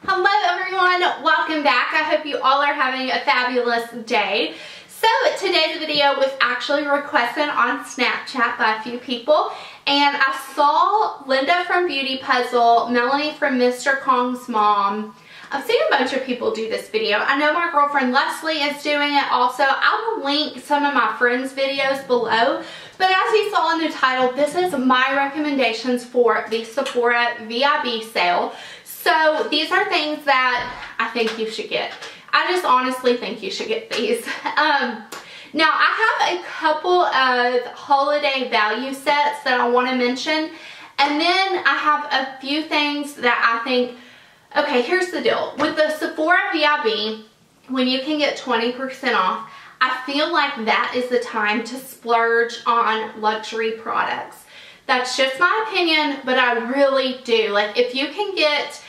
Hello everyone, welcome back. I hope you all are having a fabulous day. So today's video was actually requested on Snapchat by a few people, and I saw Linda from Beauty Puzzle, Melanie from Mr. Kong's mom. I've seen a bunch of people do this video. I know my girlfriend Leslie is doing it also. I will link some of my friends' videos below. But as you saw in the title, this is my recommendations for the Sephora VIB sale. So these are things that I think you should get. I just honestly think you should get these. Now I have a couple of holiday value sets that I want to mention. And then I have a few things that I think, okay, here's the deal. With the Sephora VIB, when you can get 20% off, I feel like that is the time to splurge on luxury products. That's just my opinion, but I really do. Like, if you can get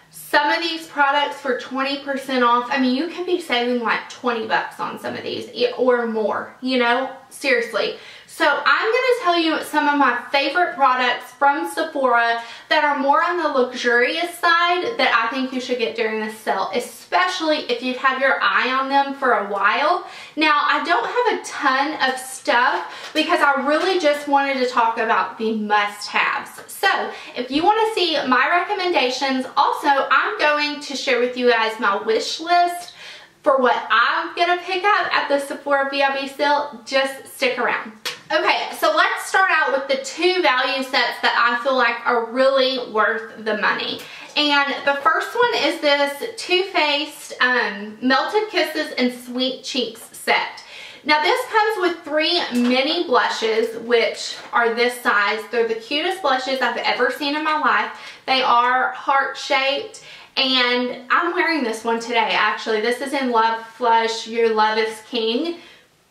some of these products for 20% off, I mean, you could be saving like 20 bucks on some of these or more, you know, seriously. So I'm going to tell you some of my favorite products from Sephora that are more on the luxurious side that I think you should get during this sale, especially if you've had your eye on them for a while. Now, I don't have a ton of stuff because I really just wanted to talk about the must-haves. So if you want to see my recommendations, also I'm going to share with you guys my wish list for what I'm going to pick up at the Sephora VIB sale. Just stick around. Okay, so let's start out with the two value sets that I feel like are really worth the money. And the first one is this Too Faced Melted Kisses and Sweet Cheeks set. Now this comes with 3 mini blushes, which are this size. They're the cutest blushes I've ever seen in my life. They are heart-shaped. And I'm wearing this one today, actually. This is in Love Flush, Your Love is King,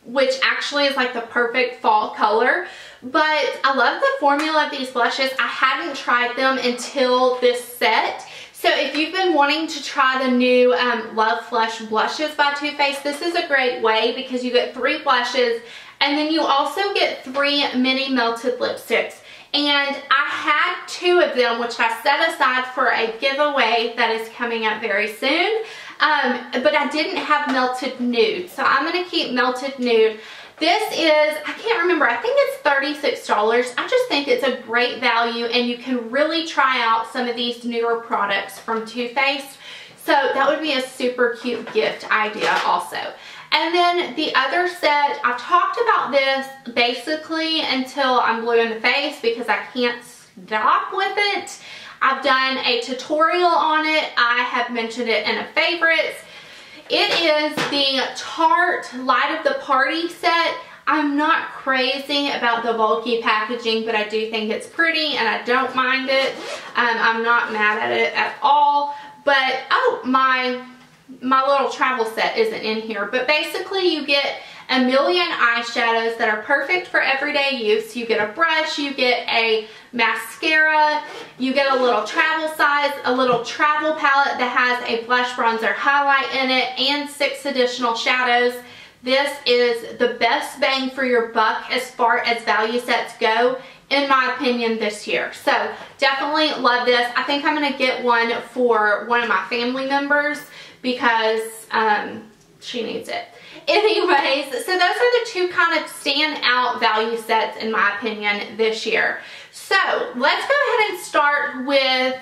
which actually is like the perfect fall color. But I love the formula of these blushes. I hadn't tried them until this set. So if you've been wanting to try the new Love Flush blushes by Too Faced, this is a great way because you get 3 blushes and then you also get 3 mini melted lipsticks. And I had 2 of them, which I set aside for a giveaway that is coming up very soon. But I didn't have Melted Nude, so I'm going to keep Melted Nude. This is, I can't remember, I think it's $36. I just think it's a great value, and you can really try out some of these newer products from Too Faced. So that would be a super cute gift idea also. And then the other set, I talked about this basically until I'm blue in the face because I can't stop with it. I've done a tutorial on it. I have mentioned it in a favorites. It is the Tarte Light of the Party set. I'm not crazy about the bulky packaging, but I do think it's pretty and I don't mind it. I'm not mad at it at all. But, oh, my little travel set isn't in here, but basically you get a million eyeshadows that are perfect for everyday use. You get a brush, you get a mascara, you get a little travel size, a little travel palette that has a blush, bronzer, highlight in it, and 6 additional shadows. This is the best bang for your buck as far as value sets go, in my opinion, this year. So definitely love this. I think I'm going to get one for one of my family members because she needs it. Anyways, so those are the 2 kind of standout value sets in my opinion this year. So let's go ahead and start with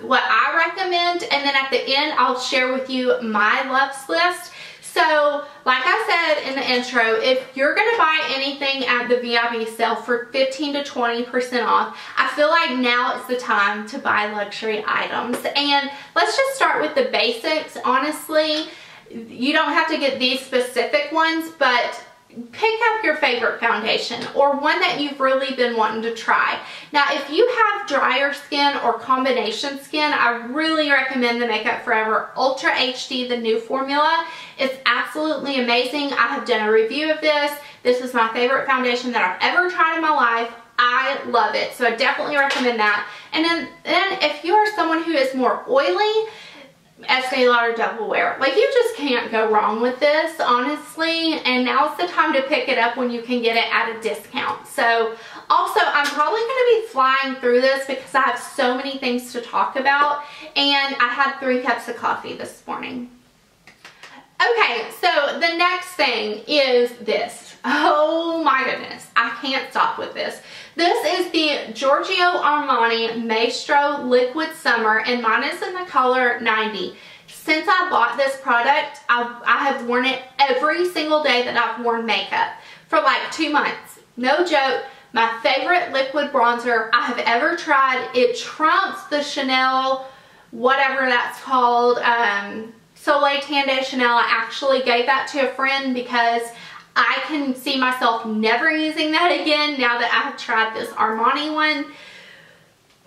what I recommend, and then at the end I'll share with you my loves list. So like I said in the intro, if you're going to buy anything at the VIB sale for 15 to 20% off, I feel like now is the time to buy luxury items. And let's just start with the basics. Honestly, you don't have to get these specific ones, but pick up your favorite foundation or one that you've really been wanting to try. Now, if you have drier skin or combination skin, I really recommend the Makeup Forever Ultra HD, the new formula. It's absolutely amazing. I have done a review of this. This is my favorite foundation that I've ever tried in my life. I love it, so I definitely recommend that. And then if you are someone who is more oily, Estee Lauder Double Wear. Like, you just can't go wrong with this, honestly, and now's the time to pick it up when you can get it at a discount. So also, I'm probably going to be flying through this because I have so many things to talk about, and I had 3 cups of coffee this morning. Okay, so the next thing is this. Oh my goodness, I can't stop with this. This is the Giorgio Armani Maestro Liquid Summer, and mine is in the color 90. Since I bought this product, I have worn it every single day that I've worn makeup for like 2 months. No joke, my favorite liquid bronzer I have ever tried. It trumps the Chanel, whatever that's called, Soleil Tan de Chanel. I actually gave that to a friend because I can see myself never using that again now that I have tried this Armani one.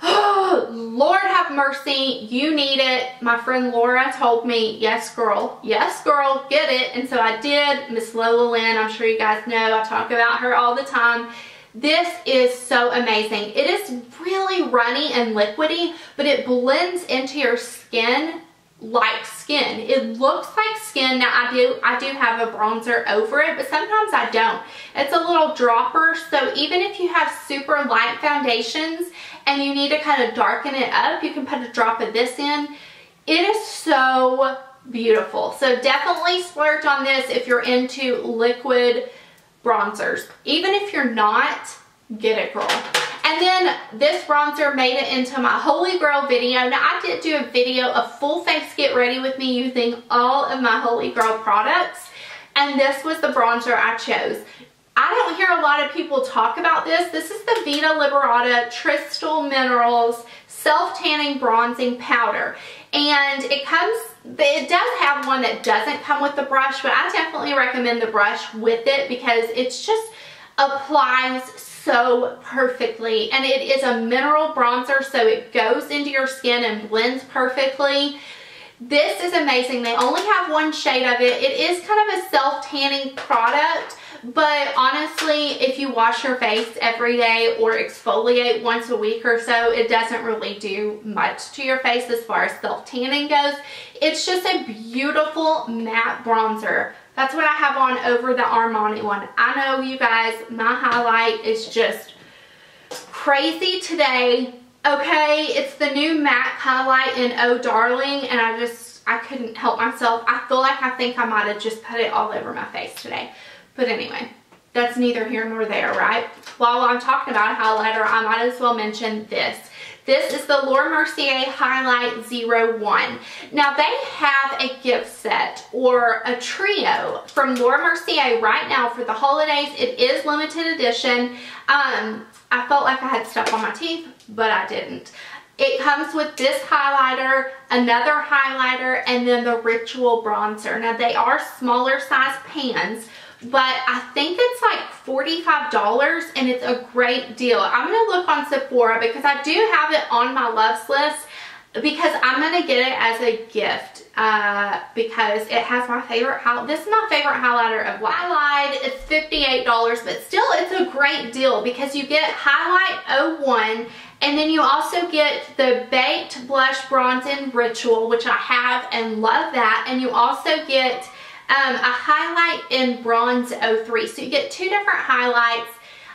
Oh, Lord have mercy, you need it. My friend Laura told me, yes girl, get it. And so I did. Miss Lola Lynn, I'm sure you guys know, I talk about her all the time. This is so amazing. It is really runny and liquidy, but it blends into your skin like skin. It looks like skin. Now I do have a bronzer over it, but sometimes I don't. It's a little dropper, so even if you have super light foundations and you need to kind of darken it up, you can put a drop of this in. It is so beautiful. So definitely splurge on this if you're into liquid bronzers. Even if you're not, get it, girl. And then this bronzer made it into my Holy Grail video. Now, I did do a video of full face get ready with me using all of my Holy Grail products, and this was the bronzer I chose. I don't hear a lot of people talk about this. This is the Vita Liberata Crystal Minerals Self-Tanning Bronzing Powder. And it does have one that doesn't come with the brush, but I definitely recommend the brush with it because it's just applies so perfectly, and it is a mineral bronzer, so it goes into your skin and blends perfectly. This is amazing. They only have 1 shade of it. It is kind of a self-tanning product, but honestly, if you wash your face every day or exfoliate once a week or so, it doesn't really do much to your face as far as self-tanning goes. It's just a beautiful matte bronzer. That's what I have on over the Armani one. I know, you guys, my highlight is just crazy today. Okay, it's the new MAC highlight in Oh Darling, and I couldn't help myself. I think I might have just put it all over my face today. But anyway, that's neither here nor there, right? While I'm talking about a highlighter, I might as well mention this. This is the Laura Mercier Highlight 01. Now, they have a gift set or a trio from Laura Mercier right now for the holidays. It is limited edition. I felt like I had stuff on my teeth, but I didn't. It comes with this highlighter, another highlighter, and then the Ritual Bronzer. Now, they are smaller size pans, but I think it's like $45, and it's a great deal. I'm going to look on Sephora because I do have it on my loves list because I'm going to get it as a gift because it has my favorite highlight. This is my favorite highlighter of life. I lied, it's $58, but still it's a great deal because you get Highlight 01, and then you also get the Baked Blush Bronze in Ritual, which I have and love that, and you also get a highlight in Bronze 03. So you get 2 different highlights.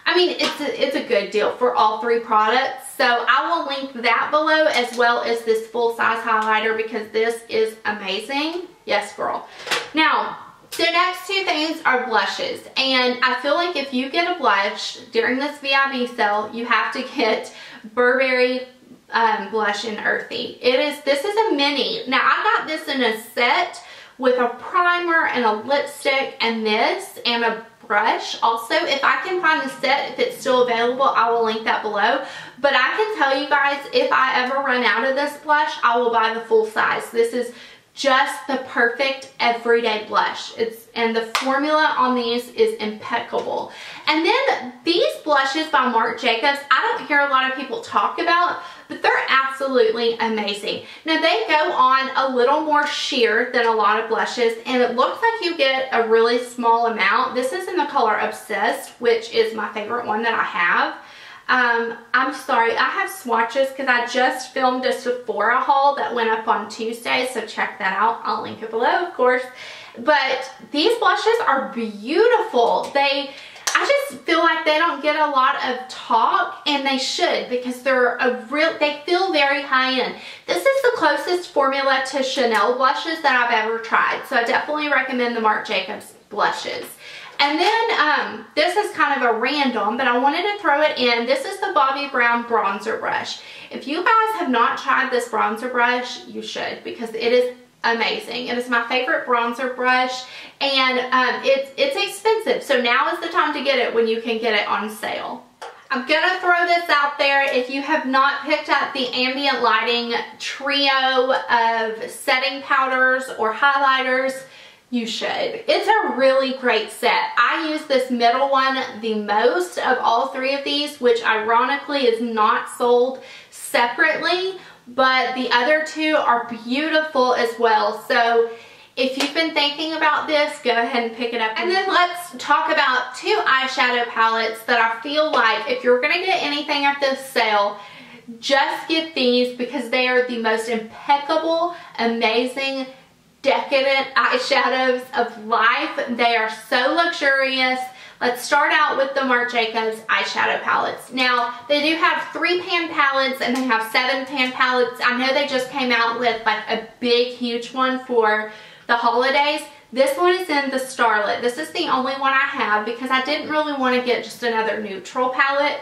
I mean, it's a good deal for all 3 products. So I will link that below as well as this full-size highlighter because this is amazing. Yes, girl. Now, the next 2 things are blushes. And I feel like if you get a blush during this VIB sale, you have to get Burberry blush in Earthy. This is a mini. Now, I got this in a set with a primer and a lipstick and this and a brush. Also, if I can find the set, if it's still available, I will link that below. But I can tell you guys, if I ever run out of this blush, I will buy the full size. This is just the perfect everyday blush. And the formula on these is impeccable. And then these blushes by Marc Jacobs, I don't hear a lot of people talk about, but they're absolutely amazing. Now, they go on a little more sheer than a lot of blushes, and it looks like you get a really small amount. This is in the color Obsessed, which is my favorite one that I have. I'm sorry, I have swatches because I just filmed a Sephora haul that went up on Tuesday, so check that out. I'll link it below, of course. But these blushes are beautiful. I just feel like they don't get a lot of talk, and they should, because they feel very high end. This is the closest formula to Chanel blushes that I've ever tried, so I definitely recommend the Marc Jacobs blushes. And then this is kind of a random, but I wanted to throw it in. This is the Bobbi Brown bronzer brush. If you guys have not tried this bronzer brush, you should, because it is amazing. It is my favorite bronzer brush, and it's expensive, so now is the time to get it when you can get it on sale. I'm gonna throw this out there. If you have not picked up the ambient lighting trio of setting powders or highlighters, you should. It's a really great set. I use this middle one the most of all three of these, which ironically is not sold separately, but the other two are beautiful as well. So if you've been thinking about this, go ahead and pick it up. And then let's talk about two eyeshadow palettes that I feel like if you're gonna get anything at this sale, just get these, because they are the most impeccable, amazing, decadent eyeshadows of life. They are so luxurious. Let's start out with the Marc Jacobs eyeshadow palettes. Now, they do have 3-pan palettes and they have 7-pan palettes. I know they just came out with like a big, huge one for the holidays. This one is in the Starlit. This is the only one I have because I didn't really want to get just another neutral palette.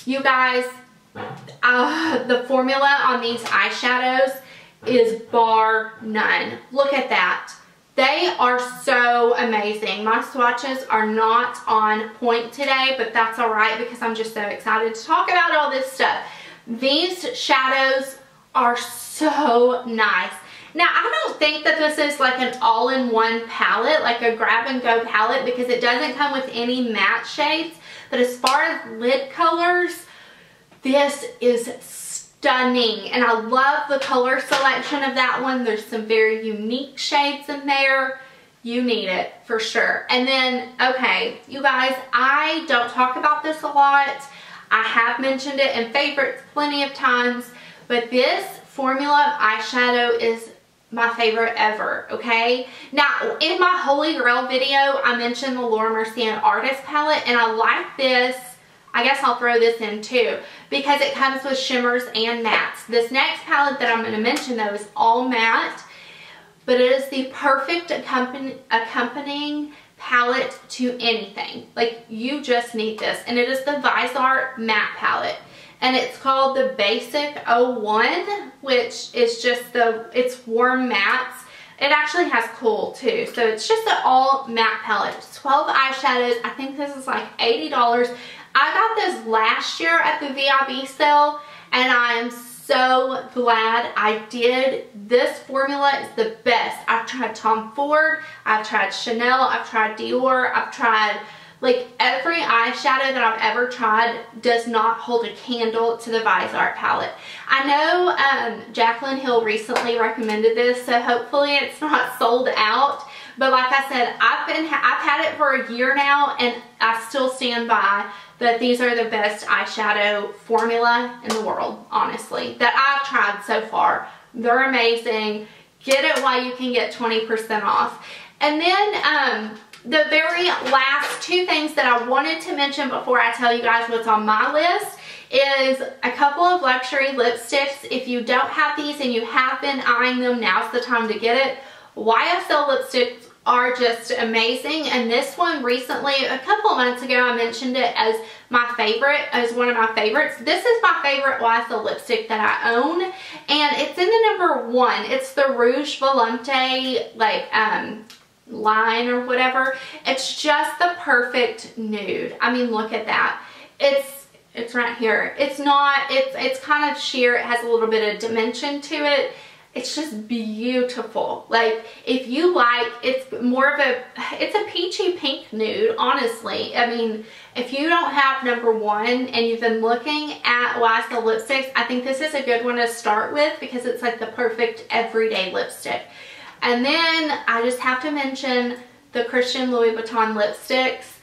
You guys, the formula on these eyeshadows is bar none. Look at that. They are so amazing. My swatches are not on point today, but that's alright because I'm just so excited to talk about all this stuff. These shadows are so nice. Now, I don't think that this is like an all-in-one palette, like a grab-and-go palette, because it doesn't come with any matte shades. But as far as lid colors, this is stunning, and I love the color selection of that one. There's some very unique shades in there. You need it for sure. And then, okay, you guys, I don't talk about this a lot. I have mentioned it in favorites plenty of times, but this formula of eyeshadow is my favorite ever, okay? Now, in my Holy Grail video, I mentioned the Laura Mercier Artist palette, and I like this. I guess I'll throw this in too, because it comes with shimmers and mattes. This next palette that I'm going to mention though is all matte, but it is the perfect accompanying palette to anything. Like, you just need this, and it is the Visart matte palette, and it's called the Basic 01, which is just it's warm mattes. It actually has cool too, so it's just an all matte palette. It's 12 eyeshadows. I think this is like $80. I got this last year at the VIB sale, and I am so glad I did. This formula is the best. I've tried Tom Ford, I've tried Chanel, I've tried Dior, I've tried like every eyeshadow that I've ever tried does not hold a candle to the Visart palette. I know Jaclyn Hill recently recommended this, so hopefully it's not sold out. But like I said, I've had it for a year now, and I still stand by that these are the best eyeshadow formula in the world, honestly, that I've tried so far. They're amazing. Get it while you can get 20% off. And then the very last two things that I wanted to mention before I tell you guys what's on my list is a couple of luxury lipsticks. If you don't have these and you have been eyeing them, now's the time to get it. YSL lipsticks are just amazing, and this one recently, a couple of months ago, I mentioned it as my favorite, as one of my favorites. This is my favorite YSL lipstick that I own, and it's in the number 1. It's the Rouge Volante, like, line or whatever. It's just the perfect nude. I mean, look at that. It's right here. It's kind of sheer. It has a little bit of dimension to it. It's just beautiful. Like, if you like, it's a peachy pink nude, honestly. I mean, if you don't have number 1 and you've been looking at YSL lipsticks, I think this is a good one to start with because it's like the perfect everyday lipstick. And then I just have to mention the Christian Louis Vuitton lipsticks.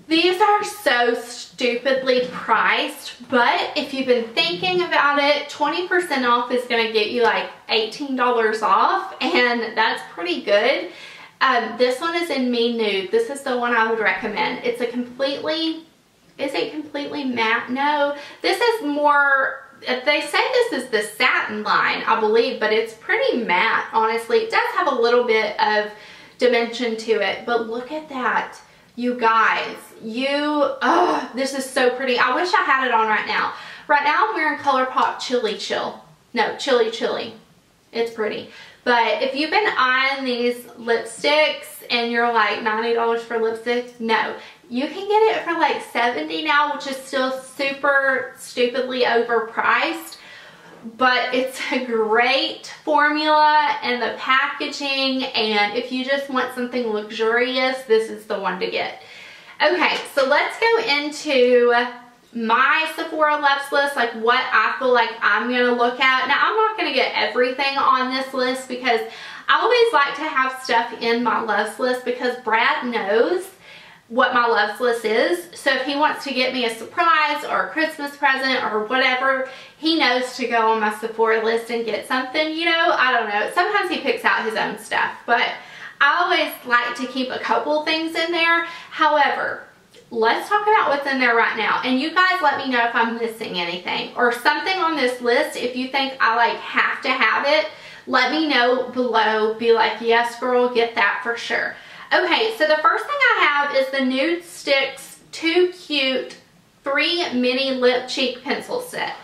These are so stupidly priced, but if you've been thinking about it, 20% off is going to get you like $18 off, and that's pretty good. This one is in Me Nude. This is the one I would recommend. It's a completely, is it completely matte? No, this is more, they say this is the satin line, I believe, but it's pretty matte, honestly. It does have a little bit of dimension to it, but look at that. You guys, this is so pretty. I wish I had it on right now. Right now I'm wearing ColourPop Chili Chill. No, Chili Chili. It's pretty. But if you've been eyeing these lipsticks and you're like $90 for lipsticks, no. You can get it for like $70 now, which is still super stupidly overpriced. But it's a great formula, and the packaging, and if you just want something luxurious, this is the one to get. Okay, so let's go into my Sephora Loves list, like what I feel like I'm going to look at. Now, I'm not going to get everything on this list because I always like to have stuff in my Loves list because Brad knows what my Loves list is. So if he wants to get me a surprise or a Christmas present or whatever, he knows to go on my Sephora list and get something, you know. I don't know. Sometimes he picks out his own stuff, but I always like to keep a couple things in there. However, let's talk about what's in there right now. And you guys let me know if I'm missing anything or something on this list. If you think I like have to have it, let me know below. Be like, yes girl, get that for sure. Okay, so the first thing I have is the Nude Sticks Too Cute 3 Mini Lip Cheek Pencil Set.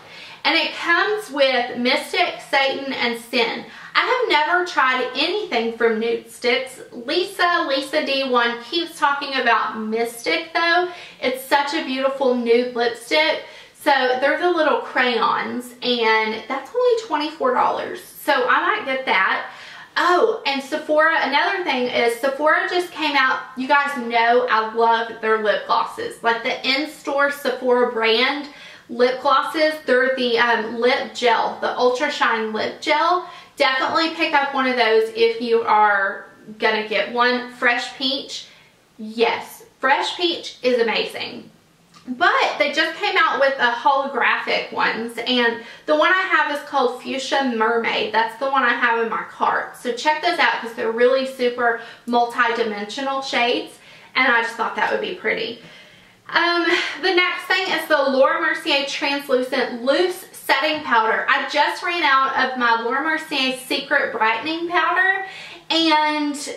And it comes with Mystic, Satan, and Sin. I have never tried anything from Nude Sticks. Lisa D1 keeps talking about Mystic though. It's such a beautiful nude lipstick. So they're the little crayons, and that's only $24. So I might get that. Oh, and Sephora, another thing is Sephora just came out. You guys know I love their lip glosses. Like the Instore Sephora brand lip glosses. They're the lip gel, the Ultra Shine lip gel. Definitely pick up one of those if you are gonna get one. Fresh Peach, yes, Fresh Peach is amazing. But they just came out with a holographic ones, and the one I have is called Fuchsia Mermaid. That's the one I have in my cart. So check those out because they're really super multi-dimensional shades, and I just thought that would be pretty. The next thing is the Laura Mercier Translucent Loose Setting Powder. I just ran out of my Laura Mercier Secret Brightening Powder, and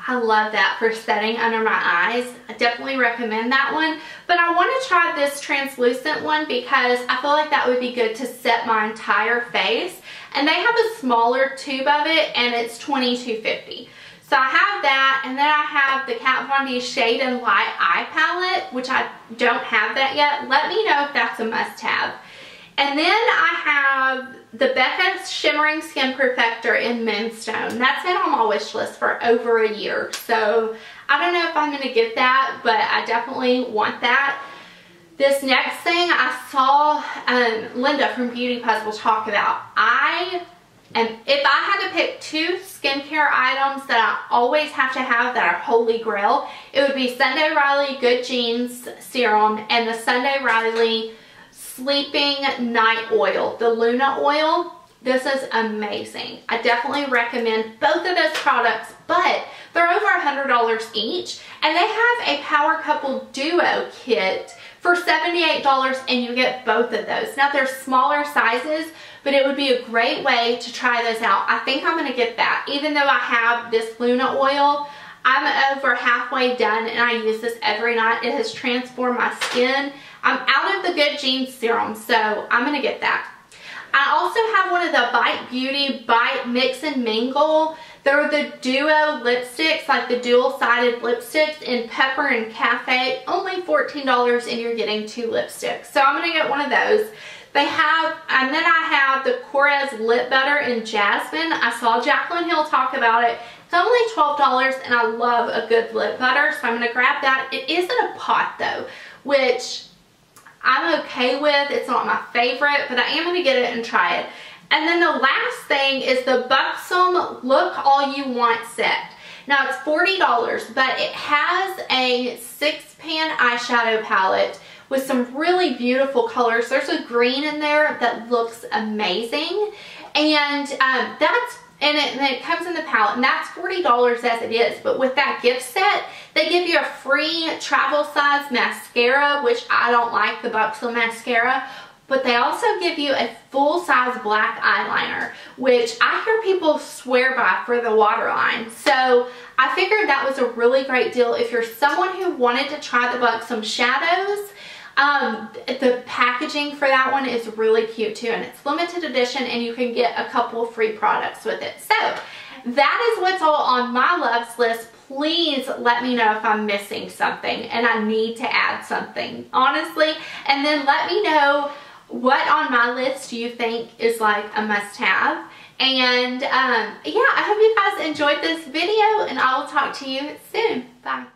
I love that for setting under my eyes. I definitely recommend that one. But I want to try this translucent one because I feel like that would be good to set my entire face. And they have a smaller tube of it, and it's $22.50. So I have that, and then I have the Kat Von D Shade and Light Eye Palette, which I don't have that yet. Let me know if that's a must-have. And then I have the Becca Shimmering Skin Perfector in Moonstone. That's been on my wish list for over a year. So I don't know if I'm going to get that, but I definitely want that. This next thing I saw Linda from Beauty Puzzle talk about. If I had to pick 2 skincare items that I always have to have that are holy grail, it would be Sunday Riley Good Genes Serum and the Sunday Riley Sleeping Night Oil, the Luna Oil. This is amazing. I definitely recommend both of those products, but they're over $100 each, and they have a Power Couple Duo kit for $78, and you get both of those. Now they're smaller sizes, but it would be a great way to try those out. I think I'm going to get that. Even though I have this Luna Oil, I'm over halfway done, and I use this every night. It has transformed my skin. I'm out of the Good Genes serum, so I'm going to get that. I also have one of the Bite Beauty Bite Mix and Mingle. They're the duo lipsticks, like the dual-sided lipsticks in Pepper and Cafe. Only $14, and you're getting 2 lipsticks. So I'm going to get one of those. They have, and then I have the Korres Lip Butter in Jasmine. I saw Jaclyn Hill talk about it. It's only $12, and I love a good lip butter, so I'm going to grab that. It is in a pot, though, which I'm okay with. It's not my favorite, but I am going to get it and try it. And then the last thing is the Buxom Look All You Want set. Now it's $40, but it has a 6-pan eyeshadow palette with some really beautiful colors. There's a green in there that looks amazing, and it comes in the palette, and that's $40 as it is. But with that gift set, they give you a free travel size mascara, which I don't like the Xoxo mascara, but they also give you a full-size black eyeliner, which I hear people swear by for the waterline. So I figured that was a really great deal if you're someone who wanted to try the Xoxo shadows. The packaging for that one is really cute too, and it's limited edition, and you can get a couple free products with it. So that is what's all on my loves list. Please let me know if I'm missing something and I need to add something, honestly. And then let me know what on my list you think is like a must-have. And yeah, I hope you guys enjoyed this video, and I will talk to you soon. Bye.